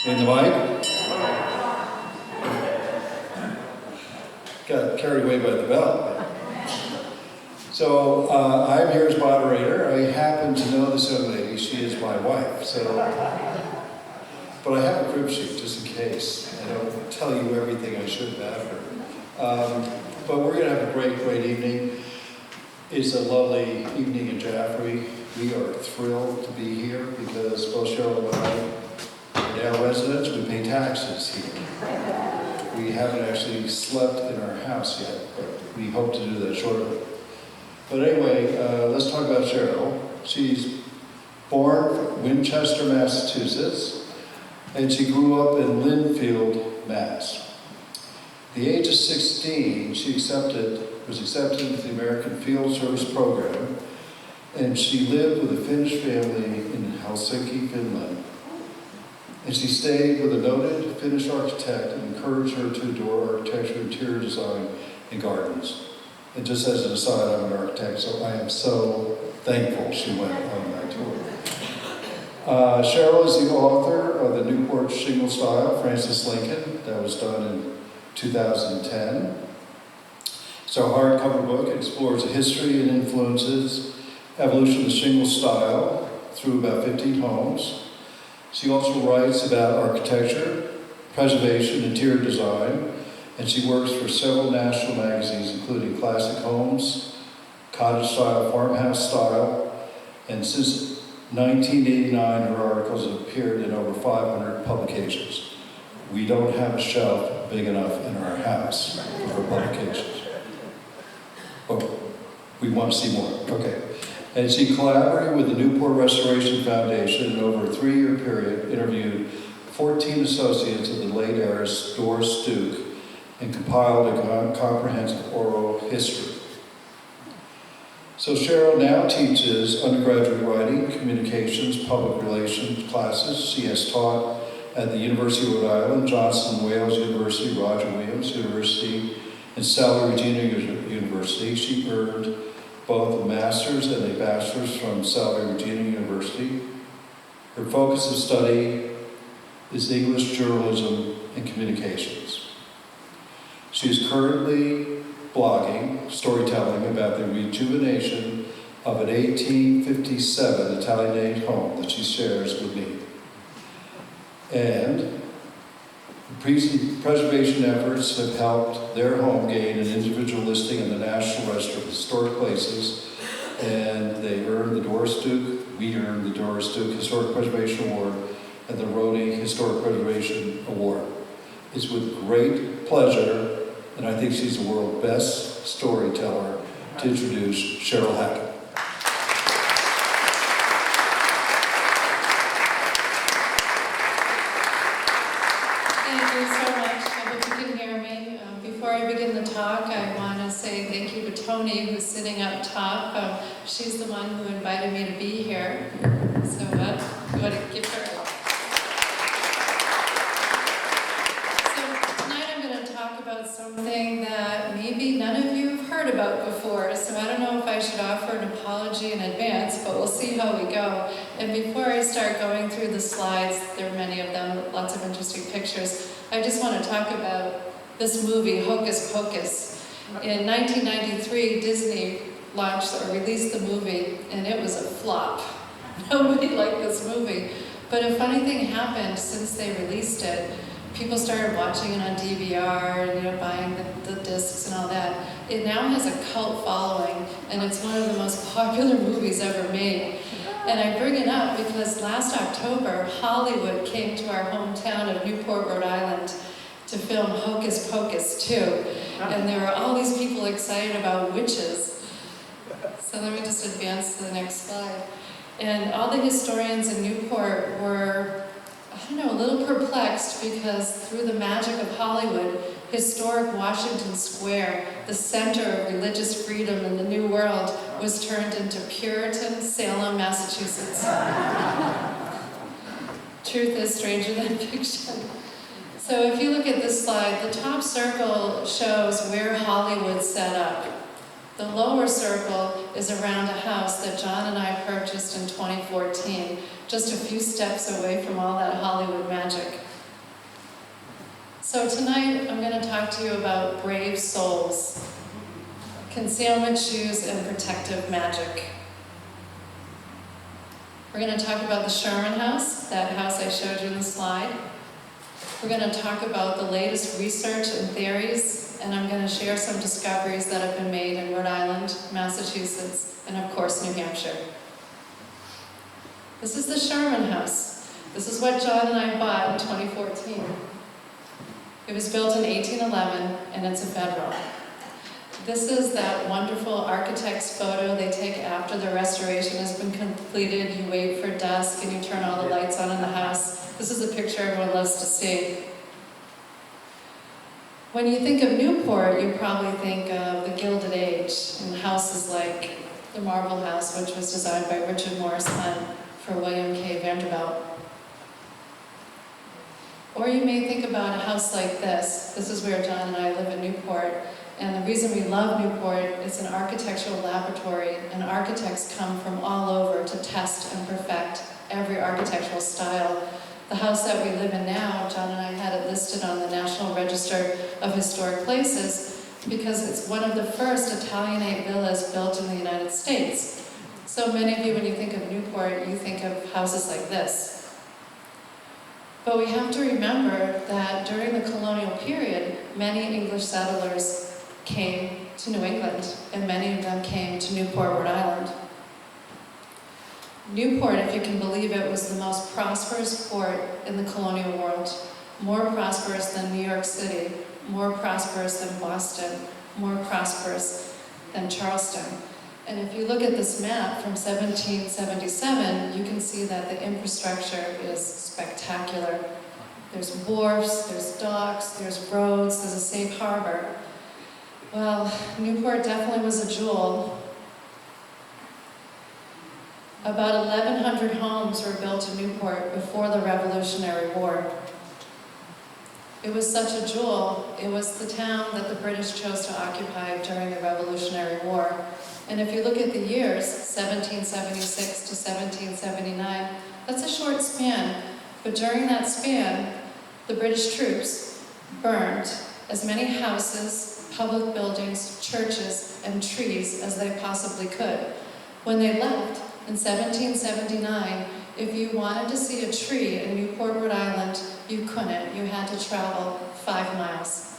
In the mic? Got carried away by the bell. So I'm here as moderator. I happen to know this young lady. She is my wife. But I have a crib sheet just in case. I don't tell you everything I should about her. But we're going to have a great evening. It's a lovely evening in Jaffrey. We are thrilled to be here because both Cheryl and I are now residents. We pay taxes here. We haven't actually slept in our house yet, but we hope to do that shortly. But anyway, let's talk about Cheryl. She's born in Winchester, Massachusetts, and she grew up in Lynnfield, Mass. At the age of 16, she was accepted into the American Field Service Program, and she lived with a Finnish family in Helsinki, Finland. And she stayed with a noted Finnish architect and encouraged her to adore architecture, interior design, and gardens. And just as an aside, I'm an architect, so I am so thankful she went on my tour. Cheryl is the author of the Newport Shingle Style, Francis Lincoln, that was done in 2010. It's our hardcover book. It explores the history and influences, evolution of the shingle style through about 15 homes. She also writes about architecture, preservation, interior design, and she works for several national magazines, including Classic Homes, Cottage Style, Farmhouse Style, and since 1989, her articles have appeared in over 500 publications. We don't have a shelf big enough in our house for publications. Oh, we want to see more. Okay. And she collaborated with the Newport Restoration Foundation and over a 3-year period interviewed 14 associates of the late heiress Doris Duke and compiled a comprehensive oral history. So Cheryl now teaches undergraduate writing, communications, public relations classes. She has taught at the University of Rhode Island, Johnson and Wales University, Roger Williams University, and Sallie Regina University. She earned both a master's and a bachelor's from Sallie Regina University. Her focus of study is English journalism and communications. She is currently blogging, storytelling about the rejuvenation of an 1857 Italianate home that she shares with me. And preservation efforts have helped their home gain an individual listing in the National Register of Historic Places, and they earned the Doris Duke, we earned the Doris Duke Historic Preservation Award and the Rhodey Historic Preservation Award. It's with great pleasure, and I think she's the world's best storyteller, to introduce Cheryl Hackett. Tony, who's sitting up top. She's the one who invited me to be here. So we want to give her a... So tonight I'm going to talk about something that maybe none of you have heard about before. So I don't know if I should offer an apology in advance, but we'll see how we go. And before I start going through the slides, there are many of them, lots of interesting pictures, I just want to talk about this movie, Hocus Pocus. In 1993, Disney launched or released the movie, and it was a flop. Nobody liked this movie. But a funny thing happened since they released it. People started watching it on DVR, buying the discs and all that. It now has a cult following, and it's one of the most popular movies ever made. And I bring it up because last October, Hollywood came to our hometown of Newport, Rhode Island, to film Hocus Pocus 2. And there were all these people excited about witches. So let me just advance to the next slide. And all the historians in Newport were, a little perplexed because through the magic of Hollywood, historic Washington Square, the center of religious freedom in the New World, was turned into Puritan Salem, Massachusetts. Truth is stranger than fiction. So if you look at this slide, the top circle shows where Hollywood set up. The lower circle is around a house that John and I purchased in 2014, just a few steps away from all that Hollywood magic. So tonight, I'm going to talk to you about brave souls, concealment shoes, and protective magic. We're going to talk about the Sherman house, that house I showed you in the slide. We're going to talk about the latest research and theories, and I'm going to share some discoveries that have been made in Rhode Island, Massachusetts, and of course, New Hampshire. This is the Sherman house. This is what John and I bought in 2014. It was built in 1811, and it's a bedrock. This is that wonderful architect's photo they take after the restoration has been completed. You wait for dusk and you turn all the lights on in the house. This is a picture everyone loves to see. When you think of Newport, you probably think of the Gilded Age and houses like the Marble House, which was designed by Richard Morris Hunt for William K. Vanderbilt. Or you may think about a house like this. This is where John and I live in Newport. And the reason we love Newport, it's an architectural laboratory, and architects come from all over to test and perfect every architectural style. The house that we live in now, John and I had it listed on the National Register of Historic Places because it's one of the first Italianate villas built in the United States. So many of you, when you think of Newport, you think of houses like this. But we have to remember that during the colonial period, many English settlers came to New England, and many of them came to Newport, Rhode Island. Newport, if you can believe it, was the most prosperous port in the colonial world. More prosperous than New York City, more prosperous than Boston, more prosperous than Charleston. And if you look at this map from 1777, you can see that the infrastructure is spectacular. There's wharfs, there's docks, there's roads, there's a safe harbor. Well, Newport definitely was a jewel. About 1,100 homes were built in Newport before the Revolutionary War. It was such a jewel, it was the town that the British chose to occupy during the Revolutionary War. And if you look at the years, 1776 to 1779, that's a short span. But during that span, the British troops burned as many houses, public buildings, churches, and trees as they possibly could. When they left in 1779, if you wanted to see a tree in Newport, Rhode Island, you couldn't. You had to travel 5 miles.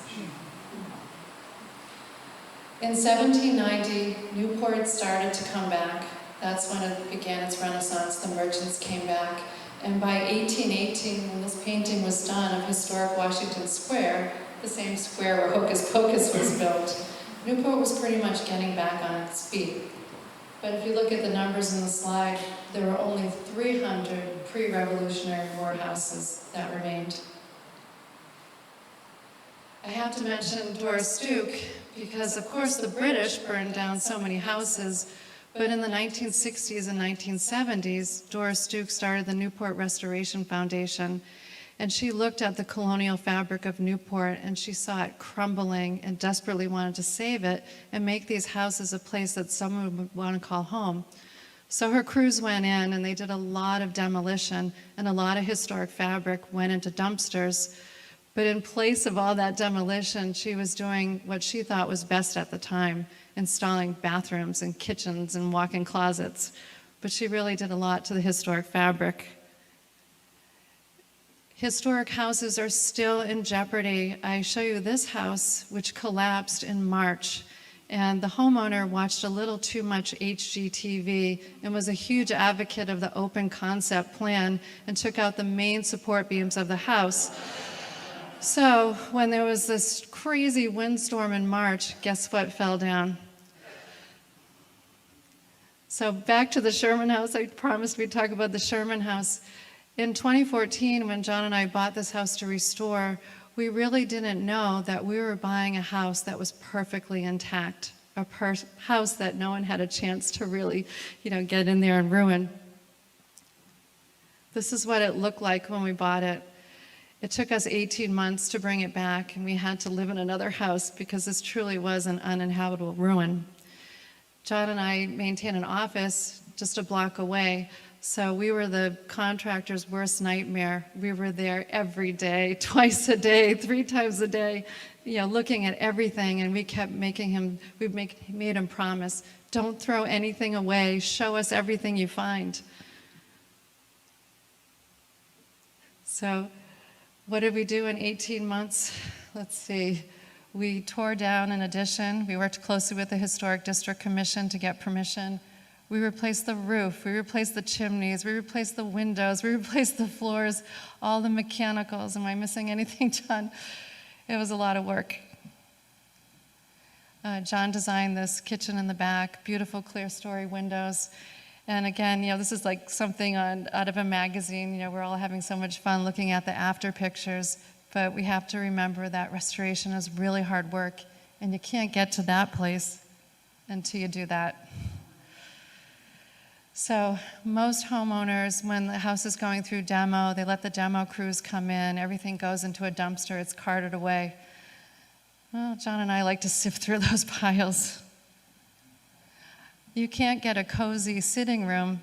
In 1790, Newport started to come back. That's when it began its renaissance. The merchants came back. And by 1818, when this painting was done of historic Washington Square, the same square where Hocus Pocus was built, Newport was pretty much getting back on its feet. But if you look at the numbers in the slide, there were only 300 pre-Revolutionary War houses that remained. I have to mention Doris Duke, because of course the British burned down so many houses, but in the 1960s and 1970s, Doris Duke started the Newport Restoration Foundation, and she looked at the colonial fabric of Newport and she saw it crumbling and desperately wanted to save it and make these houses a place that someone would want to call home. So her crews went in and they did a lot of demolition, and a lot of historic fabric went into dumpsters. But in place of all that demolition, she was doing what she thought was best at the time, installing bathrooms and kitchens and walk-in closets. But she really did a lot to the historic fabric. Historic houses are still in jeopardy. I show you this house, which collapsed in March. And the homeowner watched a little too much HGTV and was a huge advocate of the open concept plan and took out the main support beams of the house. So when there was this crazy windstorm in March, guess what fell down? So back to the Sherman house. I promised we'd talk about the Sherman house. In 2014, when John and I bought this house to restore, we really didn't know that we were buying a house that was perfectly intact, a house that no one had a chance to really, get in there and ruin. This is what it looked like when we bought it. It took us 18 months to bring it back, and we had to live in another house because this truly was an uninhabitable ruin. John and I maintain an office just a block away, So we were the contractor's worst nightmare. We were there every day, twice a day, 3 times a day, looking at everything, and we kept made him promise, don't throw anything away, show us everything you find. So what did we do in 18 months? Let's see. We tore down an addition. We worked closely with the Historic District Commission to get permission. We replaced the roof, we replaced the chimneys, we replaced the windows, we replaced the floors, all the mechanicals. Am I missing anything, John? It was a lot of work. John designed this kitchen in the back, beautiful clear-story windows. And again, this is like something out of a magazine. We're all having so much fun looking at the after pictures, but we have to remember that restoration is really hard work, and you can't get to that place until you do that. So most homeowners, when the house is going through demo, they let the demo crews come in, everything goes into a dumpster, it's carted away. Well, John and I like to sift through those piles. You can't get a cozy sitting room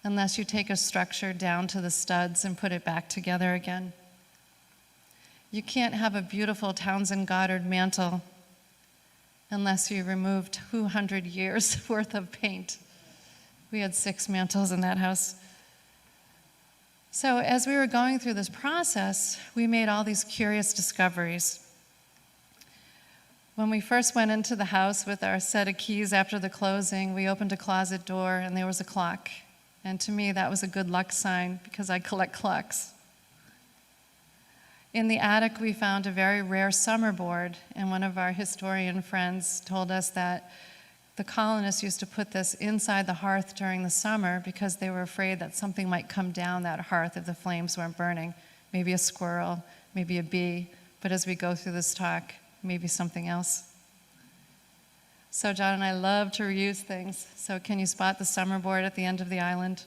unless you take a structure down to the studs and put it back together again. You can't have a beautiful Townsend Goddard mantle unless you remove 200 years worth of paint. We had 6 mantles in that house. So as we were going through this process, we made all these curious discoveries. When we first went into the house with our set of keys after the closing, we opened a closet door and there was a clock. And to me, that was a good luck sign because I collect clocks. In the attic, we found a very rare summer board, and one of our historian friends told us that the colonists used to put this inside the hearth during the summer because they were afraid that something might come down that hearth if the flames weren't burning. Maybe a squirrel, maybe a bee, but as we go through this talk, maybe something else. So John and I love to reuse things. So can you spot the summer board at the end of the island?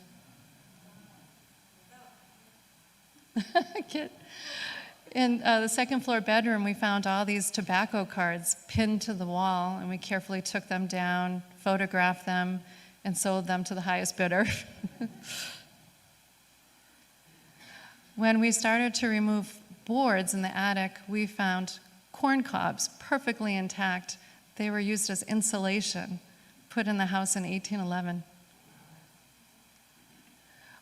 In the second floor bedroom, we found all these tobacco cards pinned to the wall, and we carefully took them down, photographed them, and sold them to the highest bidder. When we started to remove boards in the attic, we found corn cobs perfectly intact. They were used as insulation, put in the house in 1811.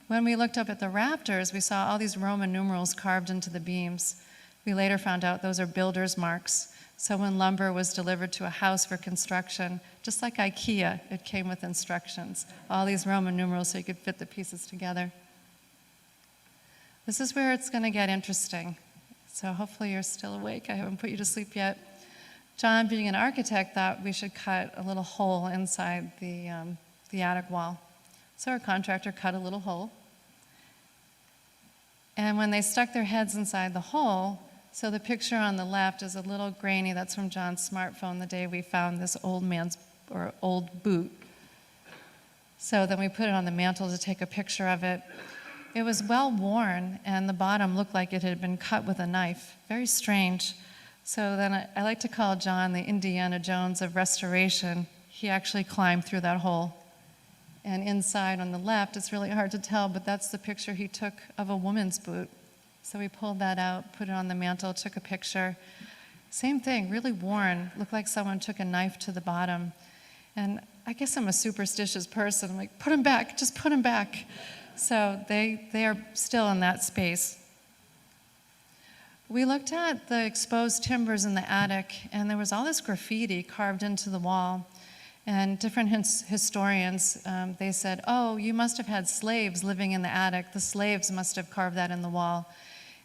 When we looked up at the rafters, we saw all these Roman numerals carved into the beams. We later found out those are builder's marks. So when lumber was delivered to a house for construction, just like IKEA, it came with instructions. All these Roman numerals so you could fit the pieces together. This is where it's going to get interesting. So hopefully you're still awake. I haven't put you to sleep yet. John, being an architect, thought we should cut a little hole inside the attic wall. So our contractor cut a little hole. And when they stuck their heads inside the hole, so the picture on the left is a little grainy. That's from John's smartphone the day we found this old boot. So then we put it on the mantle to take a picture of it. It was well worn, and the bottom looked like it had been cut with a knife. Very strange. So then I like to call John the Indiana Jones of restoration. He actually climbed through that hole. And inside on the left, it's really hard to tell, but that's the picture he took of a woman's boot. So we pulled that out, put it on the mantle, took a picture. Same thing, really worn. Looked like someone took a knife to the bottom. And I guess I'm a superstitious person. I'm like, put them back, just put them back. So they are still in that space. We looked at the exposed timbers in the attic, and there was all this graffiti carved into the wall. And different historians, they said, oh, you must have had slaves living in the attic. The slaves must have carved that in the wall.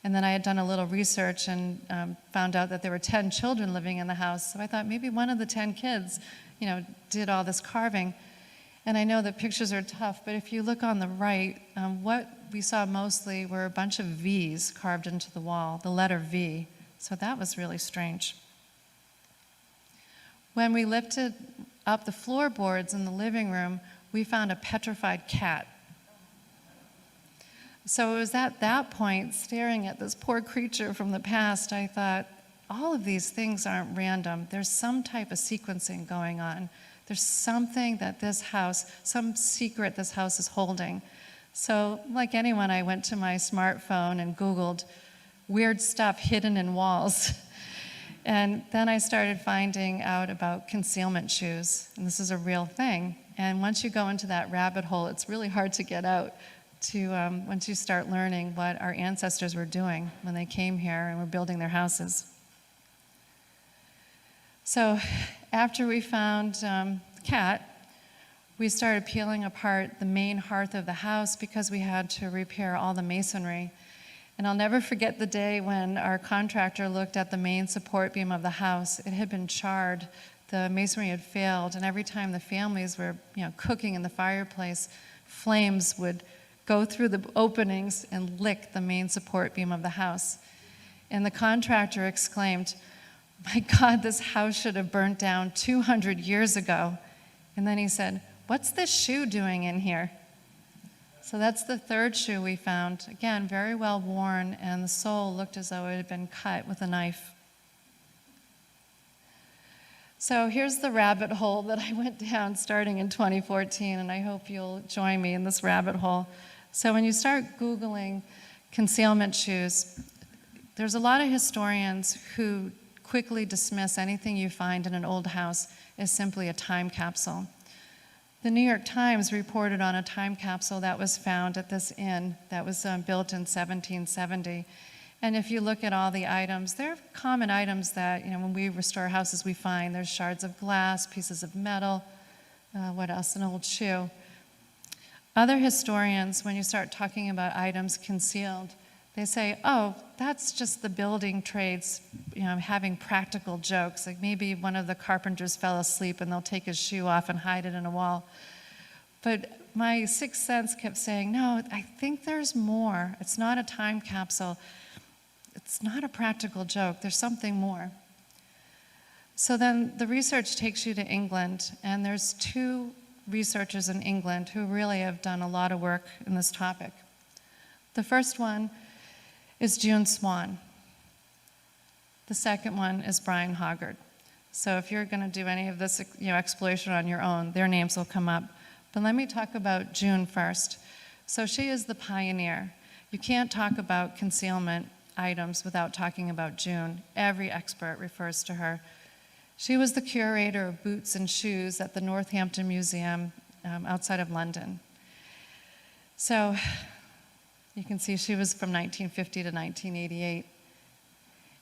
And then I had done a little research and found out that there were 10 children living in the house. So I thought maybe one of the 10 kids, did all this carving. And I know that pictures are tough, but if you look on the right, what we saw mostly were a bunch of V's carved into the wall, the letter V. So that was really strange. When we lifted up the floorboards in the living room, we found a petrified cat. So it was at that point, staring at this poor creature from the past, I thought, all of these things aren't random. There's some type of sequencing going on. There's something that this house, some secret this house is holding. So, like anyone, I went to my smartphone and Googled weird stuff hidden in walls. And then I started finding out about concealment shoes, and this is a real thing. And once you go into that rabbit hole, it's really hard to get out once you start learning what our ancestors were doing when they came here and were building their houses. So after we found the cat, we started peeling apart the main hearth of the house because we had to repair all the masonry. And I'll never forget the day when our contractor looked at the main support beam of the house. It had been charred, the masonry had failed, and every time the families were, cooking in the fireplace, flames would go through the openings and lick the main support beam of the house. And the contractor exclaimed, "My God, this house should have burnt down 200 years ago." And then he said, "What's this shoe doing in here?" So that's the third shoe we found. Again, very well worn, and the sole looked as though it had been cut with a knife. So here's the rabbit hole that I went down starting in 2014, and I hope you'll join me in this rabbit hole. So when you start Googling concealment shoes, there's a lot of historians who quickly dismiss anything you find in an old house as simply a time capsule. The New York Times reported on a time capsule that was found at this inn that was built in 1770. And if you look at all the items, they're common items that, when we restore houses, we find. There's shards of glass, pieces of metal, what else? An old shoe. Other historians, when you start talking about items concealed, they say, oh, that's just the building trades, having practical jokes. Like maybe one of the carpenters fell asleep and they'll take his shoe off and hide it in a wall. But my sixth sense kept saying, no, I think there's more. It's not a time capsule. It's not a practical joke. There's something more. So then the research takes you to England, and there's two researchers in England who really have done a lot of work in this topic. The first one is June Swan. The second one is Brian Hoggard. So if you're going to do any of this exploration on your own, their names will come up. But let me talk about June first. So she is the pioneer. You can't talk about concealment items without talking about June. Every expert refers to her. She was the curator of boots and shoes at the Northampton Museum outside of London. So you can see she was from 1950 to 1988.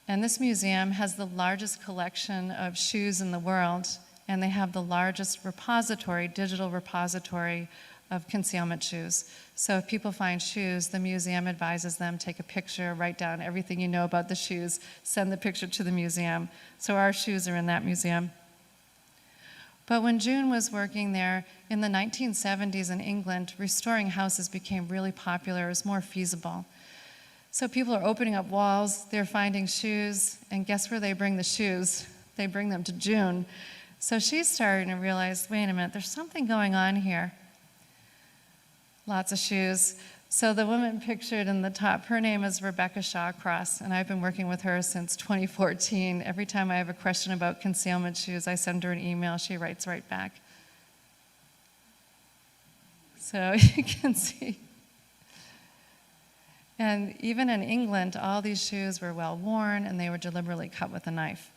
And this museum has the largest collection of shoes in the world, and they have the largest repository, digital repository of concealment shoes. So if people find shoes, the museum advises them, take a picture, write down everything you know about the shoes, send the picture to the museum. So our shoes are in that museum. But when June was working there, in the 1970s in England, restoring houses became really popular. It was more feasible. So people are opening up walls, they're finding shoes, and guess where they bring the shoes? They bring them to June. So she's starting to realize, wait a minute, there's something going on here. Lots of shoes. So the woman pictured in the top, her name is Rebecca Shawcross, and I've been working with her since 2014. Every time I have a question about concealment shoes, I send her an email. She writes right back. So you can see. And even in England, all these shoes were well worn, and they were deliberately cut with a knife.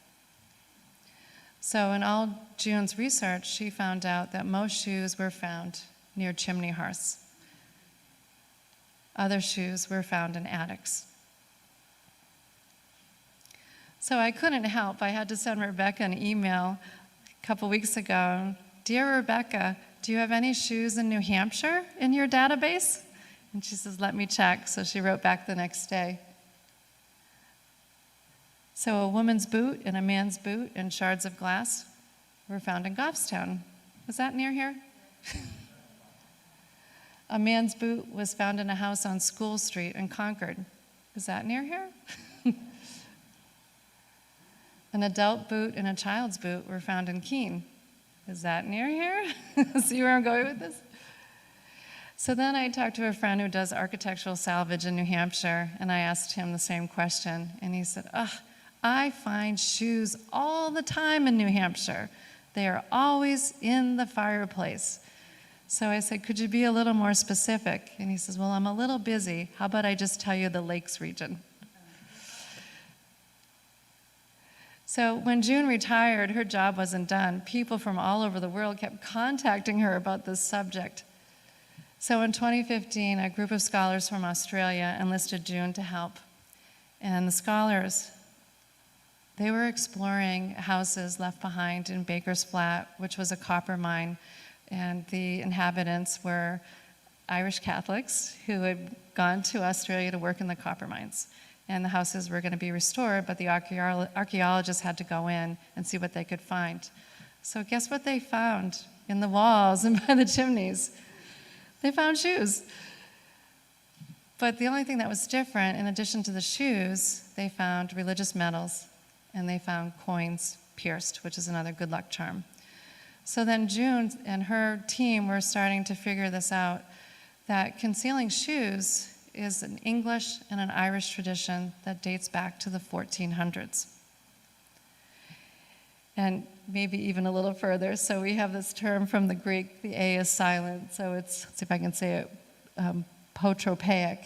So in all June's research, she found out that most shoes were found near chimney hearths. Other shoes were found in attics. So I couldn't help. I had to send Rebecca an email a couple weeks ago. Dear Rebecca, do you have any shoes in New Hampshire in your database? And she says, let me check. So she wrote back the next day. So a woman's boot and a man's boot and shards of glass were found in Goffstown. Was that near here? A man's boot was found in a house on School Street in Concord. Is that near here? An adult boot and a child's boot were found in Keene. Is that near here? See where I'm going with this? So then I talked to a friend who does architectural salvage in New Hampshire, and I asked him the same question. And he said, I find shoes all the time in New Hampshire. They are always in the fireplace. So I said, could you be a little more specific? And he says, well, I'm a little busy. How about I just tell you the Lakes region? So when June retired, her job wasn't done. People from all over the world kept contacting her about this subject. So in 2015, a group of scholars from Australia enlisted June to help. And the scholars, they were exploring houses left behind in Baker's Flat, which was a copper mine. And the inhabitants were Irish Catholics who had gone to Australia to work in the copper mines. And the houses were going to be restored, but the archaeologists had to go in and see what they could find. So guess what they found in the walls and by the chimneys? They found shoes. But the only thing that was different, in addition to the shoes, they found religious medals, and they found coins pierced, which is another good luck charm. So then June and her team were starting to figure this out, that concealing shoes is an English and an Irish tradition that dates back to the 1400s. And maybe even a little further. So we have this term from the Greek, the A is silent, so it's, let's see if I can say it, potropaic,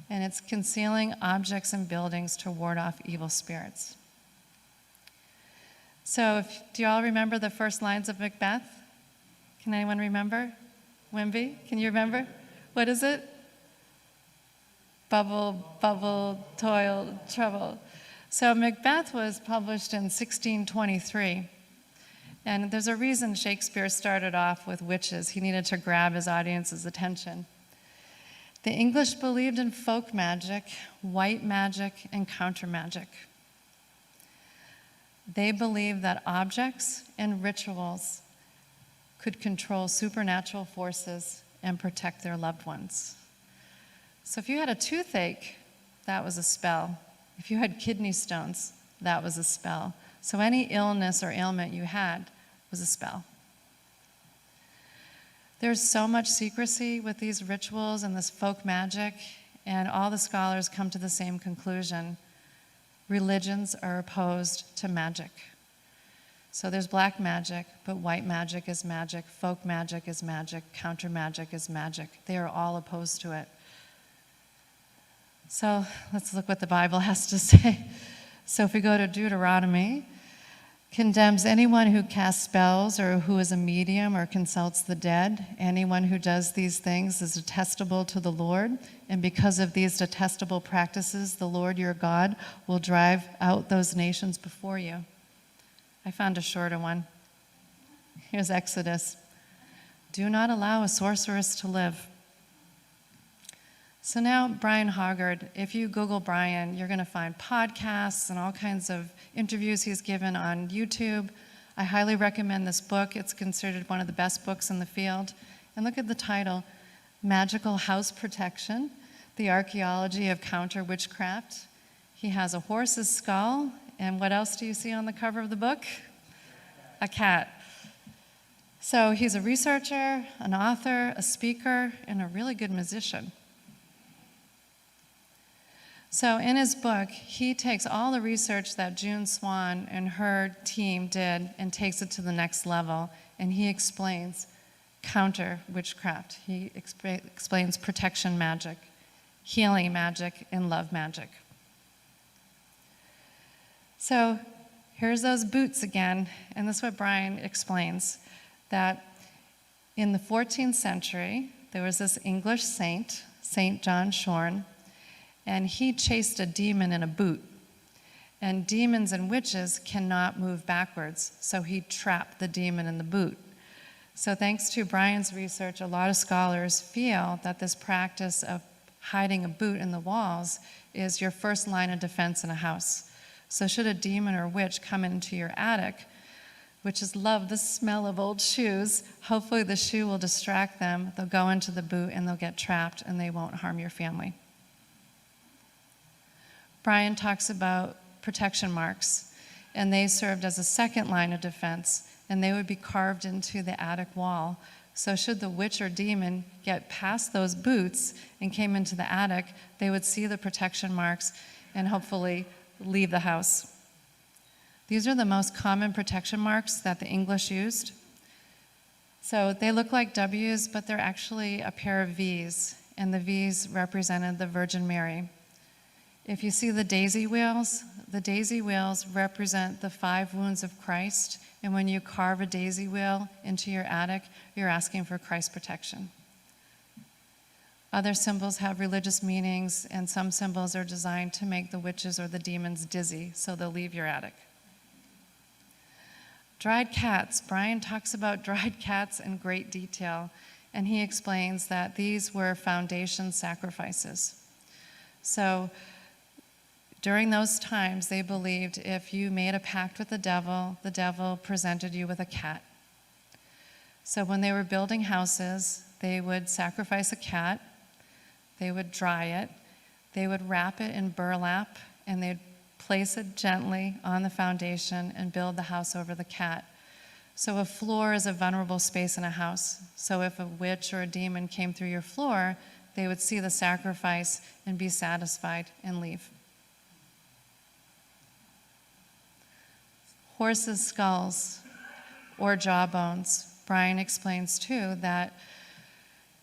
and it's concealing objects and buildings to ward off evil spirits. So do you all remember the first lines of Macbeth? Can anyone remember? Wimby, can you remember? What is it? Bubble, bubble, toil, trouble. So Macbeth was published in 1623. And there's a reason Shakespeare started off with witches. He needed to grab his audience's attention. The English believed in folk magic, white magic, and counter magic. They believed that objects and rituals could control supernatural forces and protect their loved ones. So if you had a toothache, that was a spell. If you had kidney stones, that was a spell. So any illness or ailment you had was a spell. There's so much secrecy with these rituals and this folk magic, and all the scholars come to the same conclusion. Religions are opposed to magic. So there's black magic, but white magic is magic, folk magic is magic, counter magic is magic. They are all opposed to it. So let's look what the Bible has to say. So if we go to Deuteronomy, condemns anyone who casts spells or who is a medium or consults the dead. Anyone who does these things is detestable to the Lord, and because of these detestable practices, the Lord your God will drive out those nations before you. I found a shorter one. Here's Exodus. Do not allow a sorceress to live. So now, Brian Hoggard, if you Google Brian, you're going to find podcasts and all kinds of interviews he's given on YouTube. I highly recommend this book. It's considered one of the best books in the field. And look at the title, Magical House Protection, The Archaeology of Counter Witchcraft. He has a horse's skull, and what else do you see on the cover of the book? A cat. So he's a researcher, an author, a speaker, and a really good musician. So in his book, he takes all the research that June Swan and her team did and takes it to the next level, and he explains counter witchcraft. He explains protection magic, healing magic, and love magic. So here's those boots again, and this is what Brian explains, that in the 14th century, there was this English saint, St. John Shorn, and he chased a demon in a boot. And demons and witches cannot move backwards, so he trapped the demon in the boot. So thanks to Brian's research, a lot of scholars feel that this practice of hiding a boot in the walls is your first line of defense in a house. So should a demon or witch come into your attic, witches love the smell of old shoes, hopefully the shoe will distract them, they'll go into the boot and they'll get trapped and they won't harm your family. Brian talks about protection marks, and they served as a second line of defense, and they would be carved into the attic wall. So should the witch or demon get past those boots and came into the attic, they would see the protection marks and hopefully leave the house. These are the most common protection marks that the English used. So they look like W's, but they're actually a pair of V's, and the V's represented the Virgin Mary. If you see the daisy wheels represent the 5 wounds of Christ, and when you carve a daisy wheel into your attic, you're asking for Christ's protection. Other symbols have religious meanings, and some symbols are designed to make the witches or the demons dizzy, so they'll leave your attic. Dried cats. Brian talks about dried cats in great detail, and he explains that these were foundation sacrifices. So during those times, they believed if you made a pact with the devil presented you with a cat. So when they were building houses, they would sacrifice a cat, they would dry it, they would wrap it in burlap, and they'd place it gently on the foundation and build the house over the cat. So a floor is a vulnerable space in a house. So if a witch or a demon came through your floor, they would see the sacrifice and be satisfied and leave. Horses' skulls or jawbones. Brian explains too that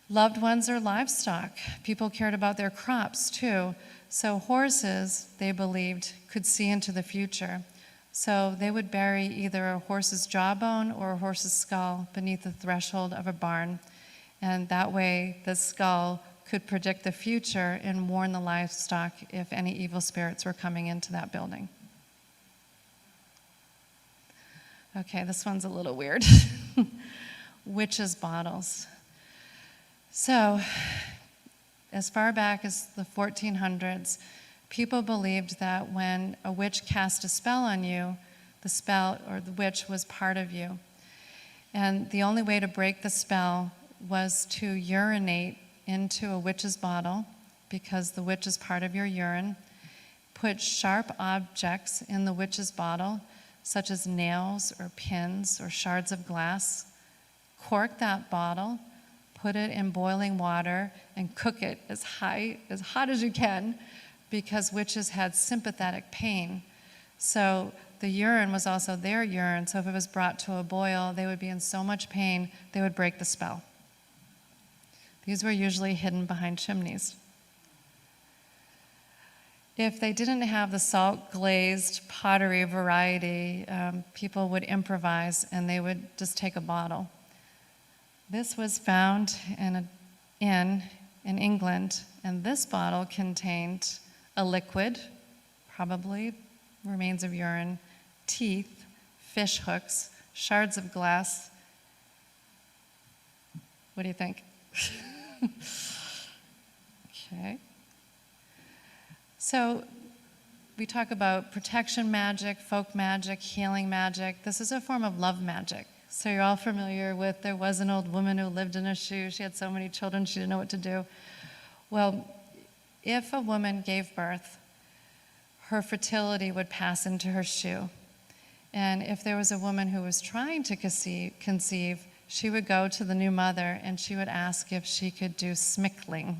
loved ones are livestock. People cared about their crops too. So horses, they believed, could see into the future. So they would bury either a horse's jawbone or a horse's skull beneath the threshold of a barn. And that way the skull could predict the future and warn the livestock if any evil spirits were coming into that building. Okay, this one's a little weird. Witches' bottles. So, as far back as the 1400s, people believed that when a witch cast a spell on you, the spell or the witch was part of you. And the only way to break the spell was to urinate into a witch's bottle, because the witch is part of your urine, put sharp objects in the witch's bottle, such as nails or pins or shards of glass, cork that bottle, put it in boiling water, and cook it as hot as you can, because witches had sympathetic pain. So the urine was also their urine, so if it was brought to a boil, they would be in so much pain, they would break the spell. These were usually hidden behind chimneys. If they didn't have the salt-glazed pottery variety, people would improvise and they would just take a bottle. This was found in England, and this bottle contained a liquid, probably remains of urine, teeth, fish hooks, shards of glass. What do you think? Okay. So we talk about protection magic, folk magic, healing magic. This is a form of love magic. So you're all familiar with, there was an old woman who lived in a shoe. She had so many children, she didn't know what to do. Well, if a woman gave birth, her fertility would pass into her shoe. And if there was a woman who was trying to conceive, she would go to the new mother and she would ask if she could do smickling.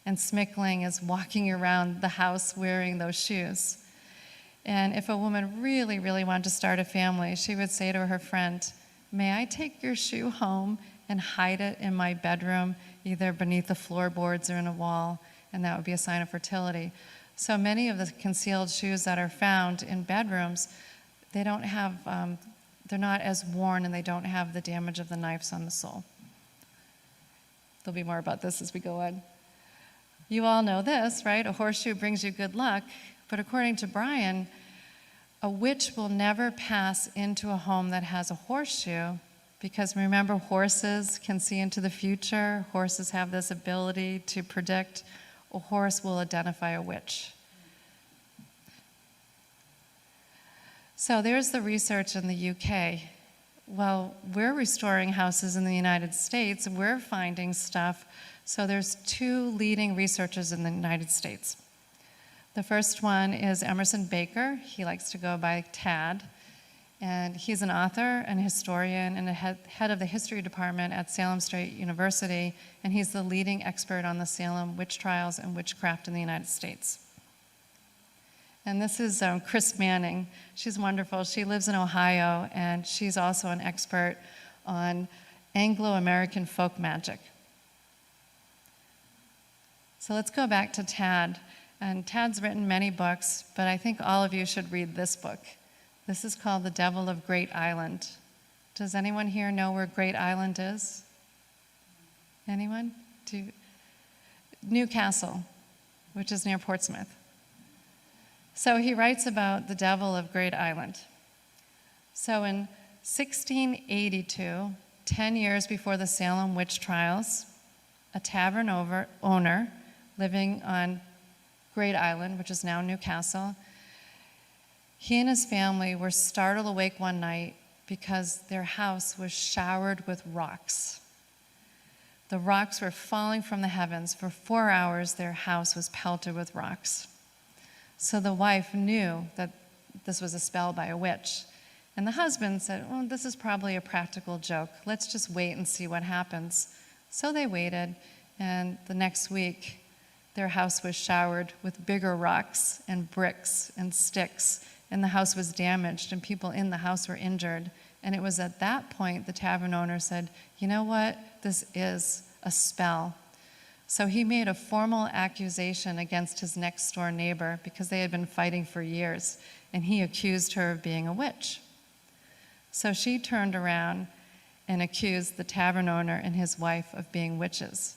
And smickling is walking around the house wearing those shoes. And if a woman really, really wanted to start a family, she would say to her friend, "May I take your shoe home and hide it in my bedroom, either beneath the floorboards or in a wall?" And that would be a sign of fertility. So many of the concealed shoes that are found in bedrooms, they don't have, they're not as worn, and they don't have the damage of the knives on the sole. There'll be more about this as we go on. You all know this, right? A horseshoe brings you good luck, but according to Brian, a witch will never pass into a home that has a horseshoe, because remember, horses can see into the future. Horses have this ability to predict. A horse will identify a witch. So there's the research in the UK. Well, we're restoring houses in the United States. We're finding stuff. So there's 2 leading researchers in the United States. The first one is Emerson Baker. He likes to go by Tad. And he's an author and historian and a head of the history department at Salem State University. And he's the leading expert on the Salem witch trials and witchcraft in the United States. And this is Chris Manning. She's wonderful. She lives in Ohio, and she's also an expert on Anglo-American folk magic. So let's go back to Tad. And Tad's written many books, but I think all of you should read this book. This is called The Devil of Great Island. Does anyone here know where Great Island is? Anyone? Newcastle, which is near Portsmouth. So he writes about the Devil of Great Island. So in 1682, 10 years before the Salem witch trials, a tavern owner living on Great Island, which is now Newcastle, he and his family were startled awake one night because their house was showered with rocks. The rocks were falling from the heavens. For 4 hours, their house was pelted with rocks. So the wife knew that this was a spell by a witch. And the husband said, well, this is probably a practical joke. Let's just wait and see what happens. So they waited, and the next week, their house was showered with bigger rocks and bricks and sticks, and the house was damaged, and people in the house were injured. And it was at that point the tavern owner said, you know what? This is a spell. So he made a formal accusation against his next door neighbor because they had been fighting for years, and he accused her of being a witch. So she turned around and accused the tavern owner and his wife of being witches.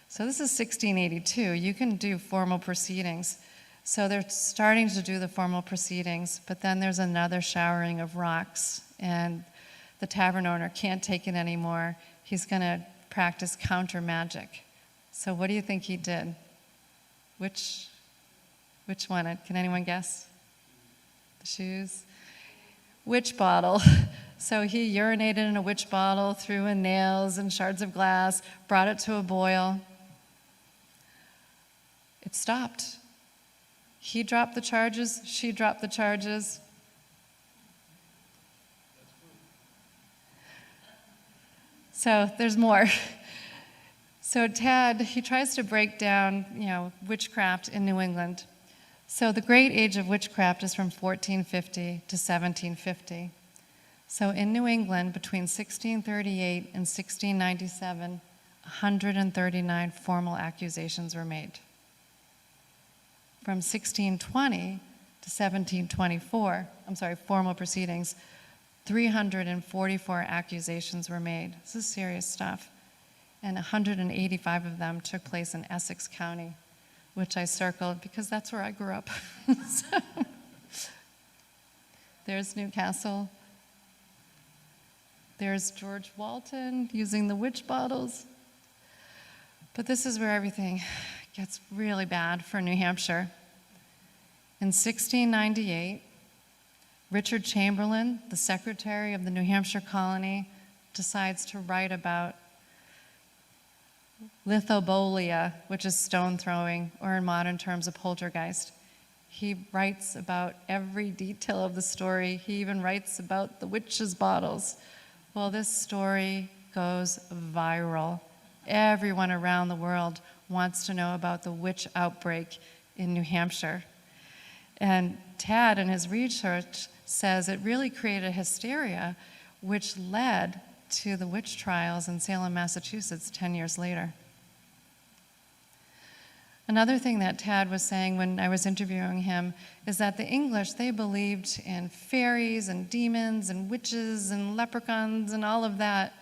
So this is 1682. You can do formal proceedings. So they're starting to do the formal proceedings, but then there's another showering of rocks, and the tavern owner can't take it anymore. He's going to practice counter magic. So what do you think he did? Which one? Can anyone guess? The shoes? Witch bottle. So he urinated in a witch bottle, threw in nails and shards of glass, brought it to a boil. It stopped. He dropped the charges, she dropped the charges. So there's more. So Tad, he tries to break down, witchcraft in New England. So the great age of witchcraft is from 1450 to 1750. So in New England, between 1638 and 1697, 139 formal accusations were made. From 1620 to 1724, formal proceedings, 344 accusations were made. This is serious stuff. And 185 of them took place in Essex County, which I circled because that's where I grew up. So, there's Newcastle. There's George Walton using the witch bottles. But this is where everything gets really bad for New Hampshire. In 1698, Richard Chamberlain, the secretary of the New Hampshire colony, decides to write about lithobolia, which is stone throwing, or in modern terms, a poltergeist. He writes about every detail of the story. He even writes about the witch's bottles. Well, this story goes viral. Everyone around the world wants to know about the witch outbreak in New Hampshire. And Tad, in his research, says it really created hysteria, which led to the witch trials in Salem, Massachusetts 10 years later. Another thing that Tad was saying when I was interviewing him is that the English, they believed in fairies and demons and witches and leprechauns and all of that.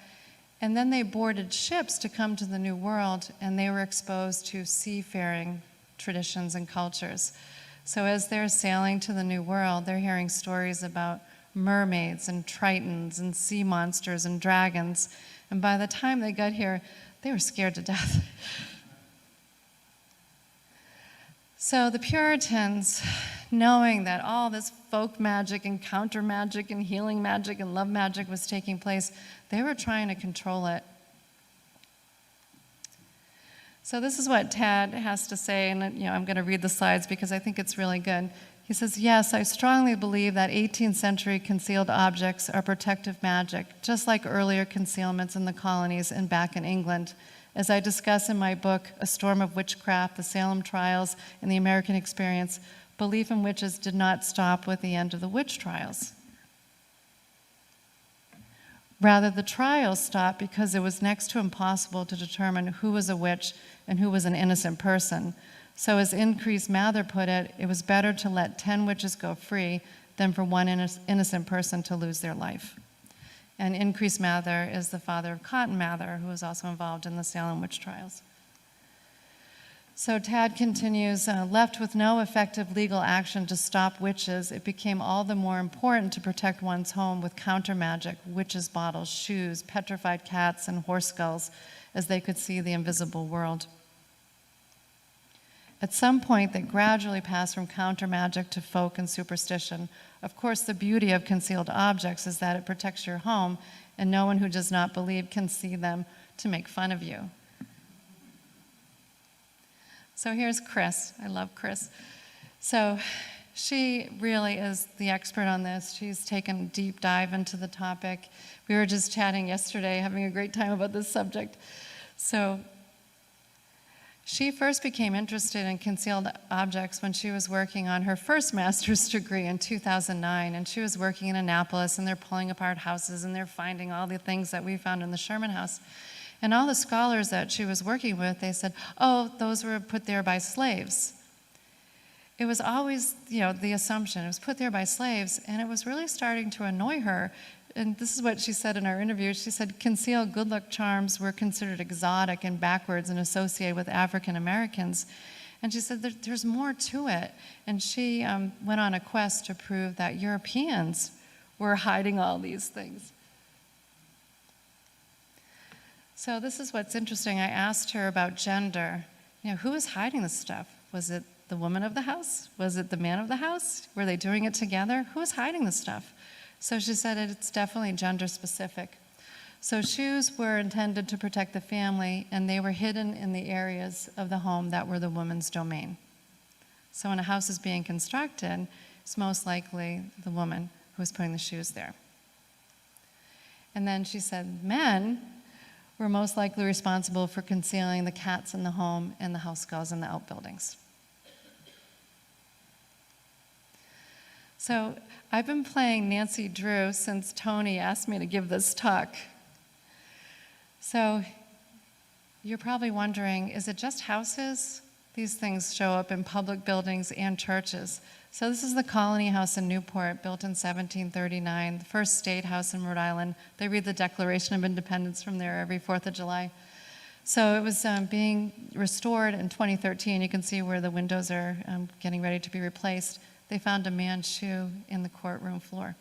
And then they boarded ships to come to the New World, and they were exposed to seafaring traditions and cultures. So as they're sailing to the New World, they're hearing stories about mermaids and tritons and sea monsters and dragons. And by the time they got here, they were scared to death. So the Puritans, knowing that all this folk magic and counter magic and healing magic and love magic was taking place, they were trying to control it. So this is what Tad has to say, and I'm going to read the slides because I think it's really good. He says, yes, I strongly believe that 18th century concealed objects are protective magic, just like earlier concealments in the colonies and back in England. As I discuss in my book, A Storm of Witchcraft, the Salem Trials, and the American Experience, belief in witches did not stop with the end of the witch trials. Rather, the trials stopped because it was next to impossible to determine who was a witch and who was an innocent person. So as Increase Mather put it, it was better to let 10 witches go free than for one innocent person to lose their life. And Increase Mather is the father of Cotton Mather, who was also involved in the Salem witch trials. So Tad continues, left with no effective legal action to stop witches, it became all the more important to protect one's home with counter magic, witches' bottles, shoes, petrified cats, and horse skulls, as they could see the invisible world. At some point, they gradually passed from counter magic to folk and superstition. Of course, the beauty of concealed objects is that it protects your home, and no one who does not believe can see them to make fun of you. So here's Chris. I love Chris. So she really is the expert on this. She's taken a deep dive into the topic. We were just chatting yesterday, having a great time about this subject. So she first became interested in concealed objects when she was working on her first master's degree in 2009. And she was working in Annapolis, and they're pulling apart houses, and they're finding all the things that we found in the Sherman house. And all the scholars that she was working with, they said, oh, those were put there by slaves. It was always, the assumption. It was put there by slaves, and it was really starting to annoy her. And this is what she said in our interview. She said concealed good luck charms were considered exotic and backwards and associated with African Americans. And she said there's more to it. And she went on a quest to prove that Europeans were hiding all these things. So this is what's interesting. I asked her about gender. Who was hiding this stuff? Was it the woman of the house? Was it the man of the house? Were they doing it together? Who was hiding this stuff? So she said it's definitely gender specific. So shoes were intended to protect the family, and they were hidden in the areas of the home that were the woman's domain. So when a house is being constructed, it's most likely the woman who was putting the shoes there. And then she said men were most likely responsible for concealing the cats in the home and the house skulls in the outbuildings. So I've been playing Nancy Drew since Tony asked me to give this talk. So you're probably wondering, is it just houses? These things show up in public buildings and churches. So this is the Colony House in Newport, built in 1739, the first state house in Rhode Island. They read the Declaration of Independence from there every 4th of July. So it was being restored in 2013. You can see where the windows are getting ready to be replaced. They found a man's shoe in the courtroom floor.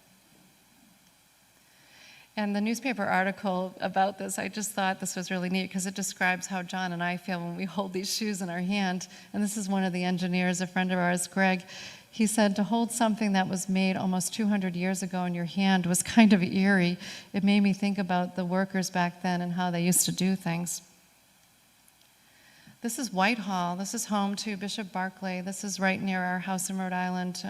And the newspaper article about this, I just thought this was really neat because it describes how John and I feel when we hold these shoes in our hand. And this is one of the engineers, a friend of ours, Greg. He said to hold something that was made almost 200 years ago in your hand was kind of eerie. It made me think about the workers back then and how they used to do things. This is Whitehall. This is home to Bishop Barclay. This is right near our house in Rhode Island.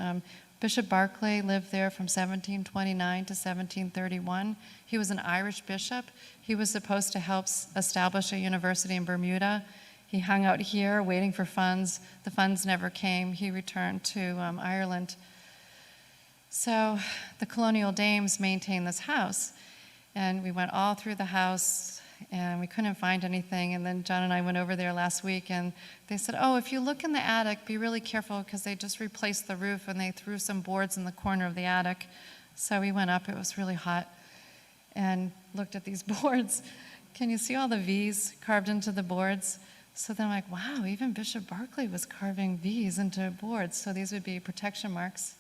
Bishop Barclay lived there from 1729 to 1731. He was an Irish bishop. He was supposed to help establish a university in Bermuda. He hung out here waiting for funds. The funds never came. He returned to Ireland. So the colonial dames maintained this house. And we went all through the house, and we couldn't find anything. And then John and I went over there last week, and they said, oh, if you look in the attic, be really careful, because they just replaced the roof, and they threw some boards in the corner of the attic. So we went up. It was really hot, and looked at these boards. Can you see all the V's carved into the boards? So then I'm like, wow, even Bishop Barclay was carving V's into boards. So these would be protection marks.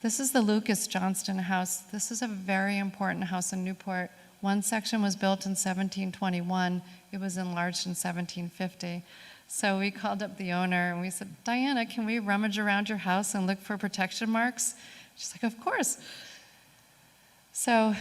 This is the Lucas Johnston house. This is a very important house in Newport. One section was built in 1721. It was enlarged in 1750. So we called up the owner and we said, Diana, can we rummage around your house and look for protection marks? She's like, of course. So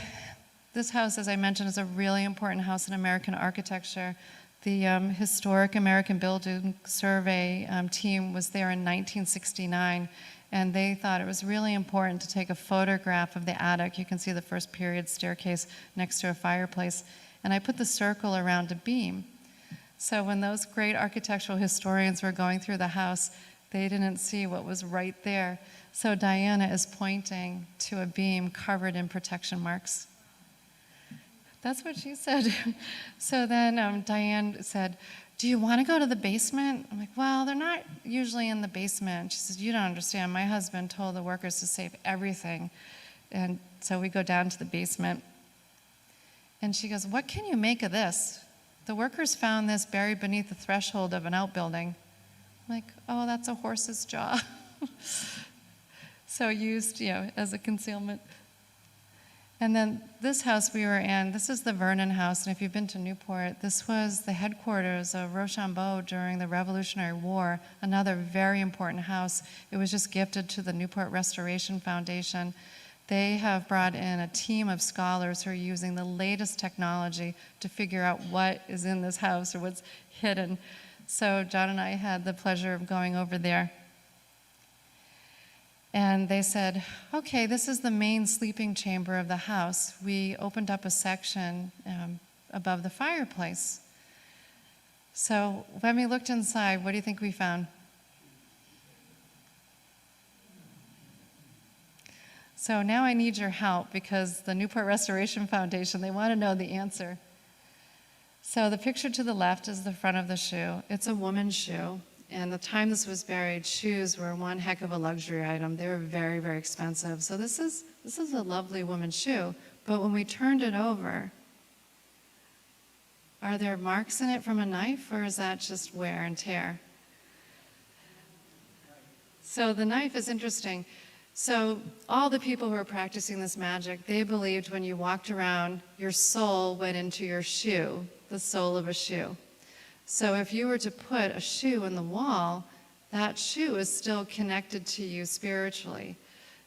this house, as I mentioned, is a really important house in American architecture. The Historic American Building Survey team was there in 1969, and they thought it was really important to take a photograph of the attic. You can see the first period staircase next to a fireplace, and I put the circle around a beam. So when those great architectural historians were going through the house, They didn't see what was right there. So Diana is pointing to a beam covered in protection marks. That's what she said. So then Diane said, do you want to go to the basement? I'm like, well, they're not usually in the basement. She says, you don't understand. My husband told the workers to save everything. And so we go down to the basement. And she goes, what can you make of this? The workers found this buried beneath the threshold of an outbuilding. I'm like, oh, that's a horse's jaw. So used, as a concealment. And then this house we were in, this is the Vernon House, and if you've been to Newport, this was the headquarters of Rochambeau during the Revolutionary War, another very important house. It was just gifted to the Newport Restoration Foundation. They have brought in a team of scholars who are using the latest technology to figure out what is in this house or what's hidden. So John and I had the pleasure of going over there. And they said, okay, this is the main sleeping chamber of the house. We opened up a section above the fireplace. So when we looked inside, what do you think we found? So now I need your help because the Newport Restoration Foundation, they want to know the answer. So the picture to the left is the front of the shoe. It's a woman's shoe. And the time this was buried, shoes were one heck of a luxury item. They were very, very expensive. So this is a lovely woman's shoe. But when we turned it over, are there marks in it from a knife, or is that just wear and tear? So the knife is interesting. So all the people who were practicing this magic, they believed when you walked around, your soul went into your shoe, the sole of a shoe. So if you were to put a shoe in the wall, that shoe is still connected to you spiritually.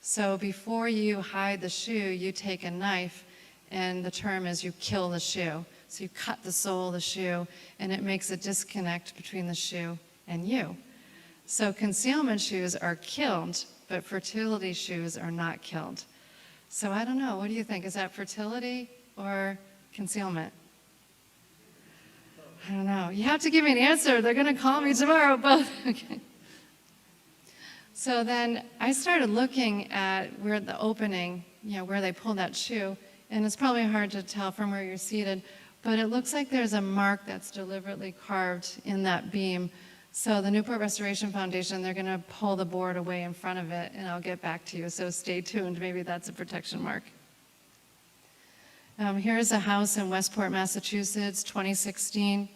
So before you hide the shoe, you take a knife, and the term is you kill the shoe. So you cut the sole of the shoe, and it makes a disconnect between the shoe and you. So concealment shoes are killed, but fertility shoes are not killed. So I don't know, what do you think? Is that fertility or concealment? I don't know. You have to give me an answer. They're going to call me tomorrow, both. Okay. So then I started looking at where the opening, where they pulled that shoe, and it's probably hard to tell from where you're seated, but it looks like there's a mark that's deliberately carved in that beam. So the Newport Restoration Foundation, they're going to pull the board away in front of it, and I'll get back to you. So stay tuned. Maybe that's a protection mark. Here's a house in Westport, Massachusetts, 2016.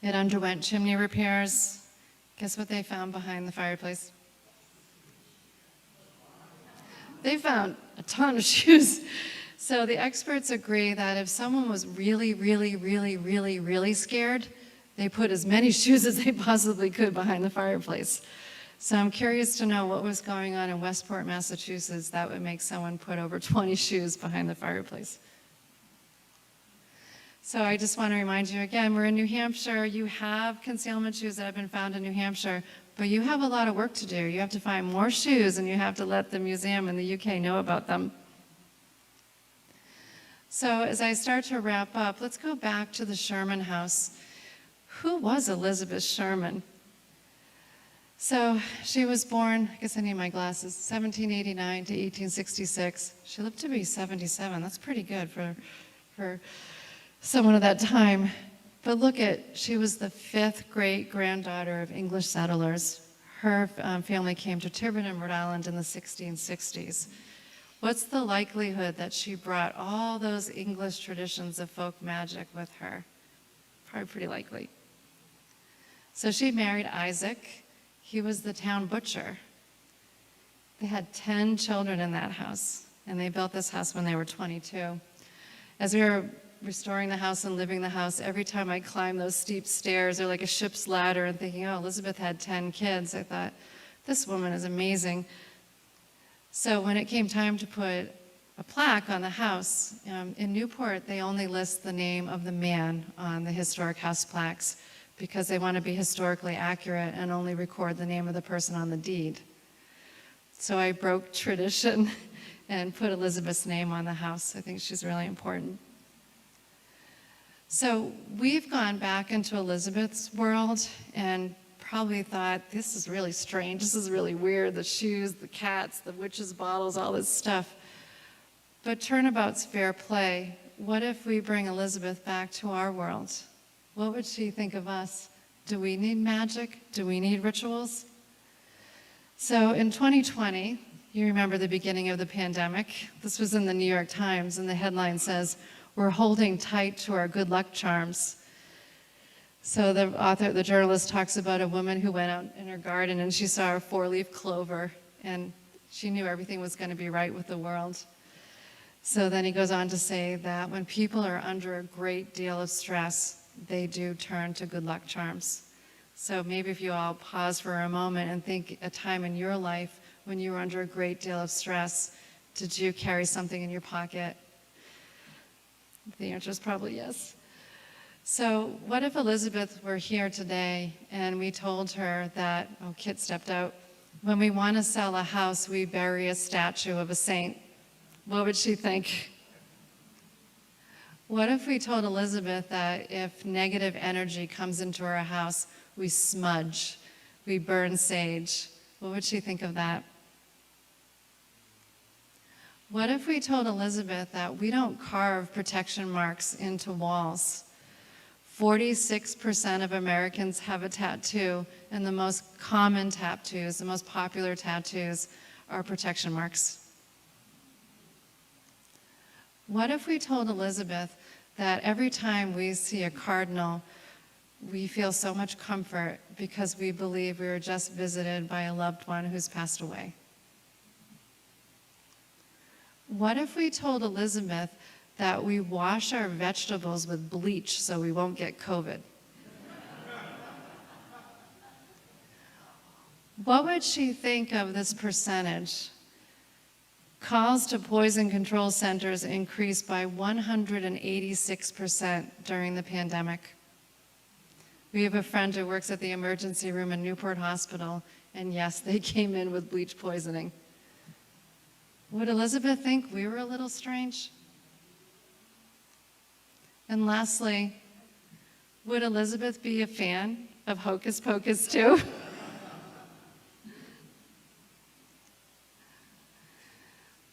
It underwent chimney repairs. Guess what they found behind the fireplace? They found a ton of shoes. So the experts agree that if someone was really, really, really, really, really scared, they put as many shoes as they possibly could behind the fireplace. So I'm curious to know what was going on in Westport, Massachusetts that would make someone put over 20 shoes behind the fireplace. So I just want to remind you again, we're in New Hampshire. You have concealment shoes that have been found in New Hampshire, but you have a lot of work to do. You have to find more shoes, and you have to let the museum in the UK know about them. So as I start to wrap up, let's go back to the Sherman house. Who was Elizabeth Sherman? So she was born, I guess I need my glasses, 1789 to 1866. She lived to be 77. That's pretty good for someone of that time. But look she was the 5th great-granddaughter of English settlers. Her family came to Tiverton, Rhode Island in the 1660s. What's the likelihood that she brought all those English traditions of folk magic with her? Probably pretty likely. So she married Isaac. He was the town butcher. They had 10 children in that house, and they built this house when they were 22. As we were restoring the house and living the house, every time I climbed those steep stairs, they're like a ship's ladder, and thinking, oh, Elizabeth had 10 kids. I thought, this woman is amazing. So when it came time to put a plaque on the house, in Newport, they only list the name of the man on the historic house plaques because they want to be historically accurate and only record the name of the person on the deed. So I broke tradition and put Elizabeth's name on the house. I think she's really important. So we've gone back into Elizabeth's world, and probably thought, this is really strange, this is really weird, the shoes, the cats, the witches' bottles, all this stuff. But turnabout's fair play. What if we bring Elizabeth back to our world? What would she think of us? Do we need magic? Do we need rituals? So in 2020, you remember the beginning of the pandemic. This was in the New York Times, and the headline says, "We're holding tight to our good luck charms." So the journalist talks about a woman who went out in her garden and she saw a 4-leaf clover, and she knew everything was going to be right with the world. So then he goes on to say that when people are under a great deal of stress, they do turn to good luck charms. So maybe if you all pause for a moment and think a time in your life when you were under a great deal of stress, did you carry something in your pocket? The answer is probably yes. So what if Elizabeth were here today and we told her that, oh, Kit stepped out, when we want to sell a house, we bury a statue of a saint? What would she think? What if we told Elizabeth that if negative energy comes into our house, we smudge, we burn sage? What would she think of that? What if we told Elizabeth that we don't carve protection marks into walls? 46% of Americans have a tattoo, and the most common tattoos, the most popular tattoos, are protection marks. What if we told Elizabeth that every time we see a cardinal, we feel so much comfort because we believe we were just visited by a loved one who's passed away? What if we told Elizabeth that we wash our vegetables with bleach so we won't get COVID? What would she think of this percentage? Calls to poison control centers increased by 186% during the pandemic. We have a friend who works at the emergency room in Newport Hospital, and yes, they came in with bleach poisoning. Would Elizabeth think we were a little strange? And lastly, would Elizabeth be a fan of Hocus Pocus too?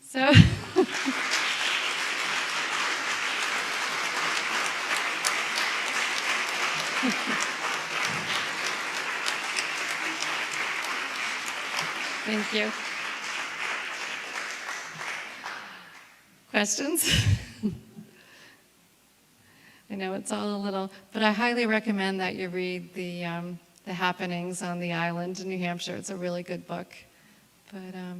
So, thank you. Questions? I know it's all a little, but I highly recommend that you read the happenings on the island in New Hampshire. It's a really good book. But yeah.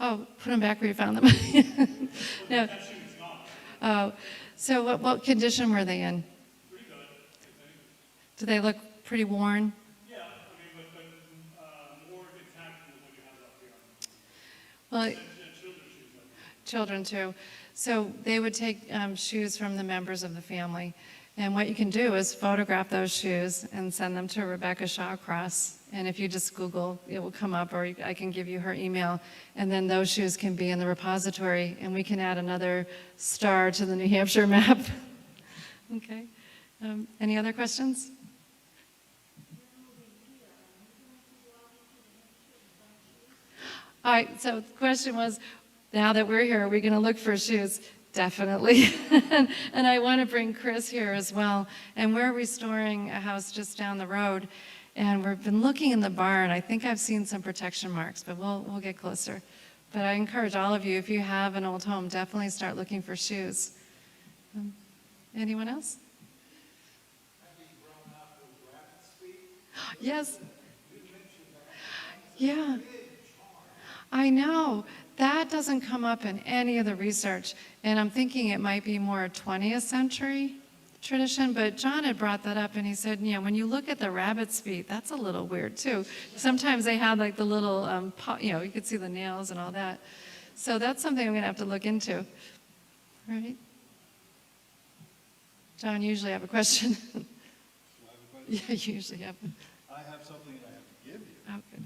Oh, put them back where you found them. No. Oh, so what condition were they in? Pretty good. Do they look pretty worn? Yeah, I mean, but more intact than what you have up here. Well, Children's shoes. children too. So they would take shoes from the members of the family. And what you can do is photograph those shoes and send them to Rebecca Shawcross. And if you just Google, it will come up, or I can give you her email. And then those shoes can be in the repository, and we can add another star to the New Hampshire map. Okay. Any other questions? All right, so the question was, now that we're here, are we going to look for shoes? Definitely. And I want to bring Chris here as well. And we're restoring a house just down the road. And we've been looking in the barn. I think I've seen some protection marks, but we'll get closer. But I encourage all of you, if you have an old home, definitely start looking for shoes. Anyone else? Have you grown up with rabbit's feet? Yes. You mentioned that. Yeah. I know. That doesn't come up in any of the research. And I'm thinking it might be more a 20th century tradition, but John had brought that up and he said, when you look at the rabbit's feet, that's a little weird too. Sometimes they had like the little, you could see the nails and all that. So that's something I'm going to have to look into. Right? John, you usually have a question. Do I have a question? Yeah, you usually have. I have something that I have to give you. Oh, good.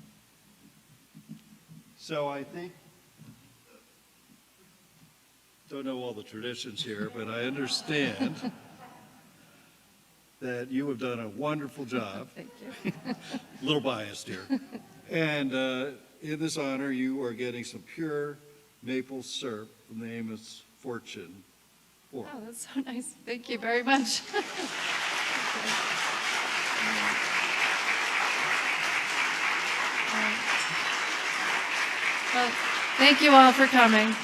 So I think, don't know all the traditions here, but I understand that you have done a wonderful job. Thank you. A little biased here. And in this honor, you are getting some pure maple syrup from the Amos Fortune 4. Oh, that's so nice. Thank you very much. Well, thank you all for coming.